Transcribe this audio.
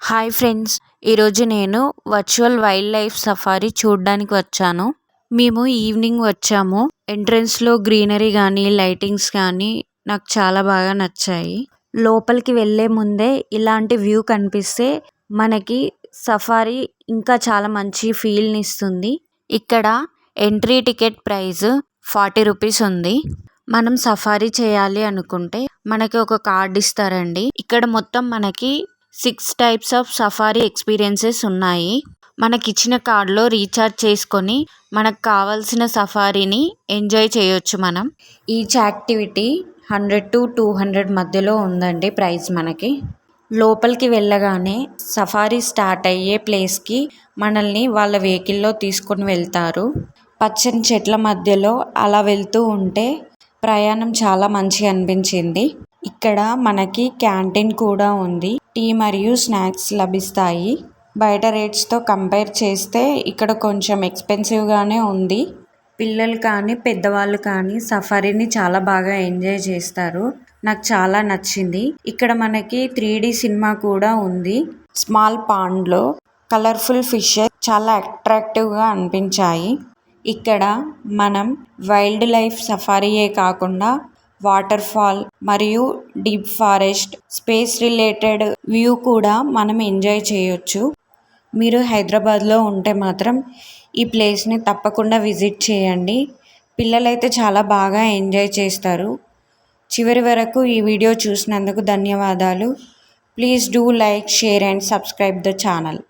Hi friends, ఈరోజు నేను virtual wild life safari చూడడానికి వచ్చాను. మేము ఈవినింగ్ వచ్చాము. ఎంట్రన్స్లో గ్రీనరీ కానీ లైటింగ్స్ కానీ నాకు చాలా బాగా నచ్చాయి. లోపలికి వెళ్ళే ముందే ఇలాంటి వ్యూ కనిపిస్తే మనకి సఫారీ ఇంకా చాలా మంచి ఫీల్ని ఇస్తుంది. ఇక్కడ ఎంట్రీ టికెట్ ప్రైస్ 40 రూపీస్ ఉంది. మనం సఫారీ చేయాలి అనుకుంటే మనకి ఒక కార్డ్ ఇస్తారండి. ఇక్కడ మొత్తం మనకి 6 టైప్స్ ఆఫ్ సఫారీ ఎక్స్పీరియన్సెస్ ఉన్నాయి. మనకిచ్చిన కార్డులో రీఛార్జ్ చేసుకొని మనకు కావాల్సిన సఫారీని ఎంజాయ్ చేయొచ్చు. మనం ఈచ్ యాక్టివిటీ 100 to 200 మధ్యలో ఉందండి ప్రైస్. మనకి లోపలికి వెళ్ళగానే సఫారీ స్టార్ట్ అయ్యే ప్లేస్కి మనల్ని వాళ్ళ వెహికల్లో తీసుకొని వెళ్తారు. పచ్చని చెట్ల మధ్యలో అలా వెళ్తూ ఉంటే ప్రయాణం చాలా మంచిగా అనిపించింది. ఇక్కడ మనకి క్యాంటీన్ కూడా ఉంది. టీ మరియు స్నాక్స్ లభిస్తాయి. బయట రేట్స్తో కంపేర్ చేస్తే ఇక్కడ కొంచెం ఎక్స్పెన్సివ్గానే ఉంది. పిల్లలు కానీ పెద్దవాళ్ళు కానీ సఫారీని చాలా బాగా ఎంజాయ్ చేస్తారు. నాకు చాలా నచ్చింది. ఇక్కడ మనకి 3D సినిమా కూడా ఉంది. స్మాల్ పాండ్లో కలర్ఫుల్ ఫిషెస్ చాలా అట్రాక్టివ్గా అనిపించాయి. ఇక్కడ మనం వైల్డ్ లైఫ్ సఫారీయే కాకుండా వాటర్ ఫాల్ మరియు deep forest, space related view కూడా మనం ఎంజాయ్ చేయొచ్చు. మీరు హైదరాబాద్లో ఉంటే మాత్రం ఈ ప్లేస్ని తప్పకుండా విజిట్ చేయండి. పిల్లలైతే చాలా బాగా ఎంజాయ్ చేస్తారు. చివరి వరకు ఈ వీడియో చూసినందుకు ధన్యవాదాలు. Please do like, share and subscribe the channel.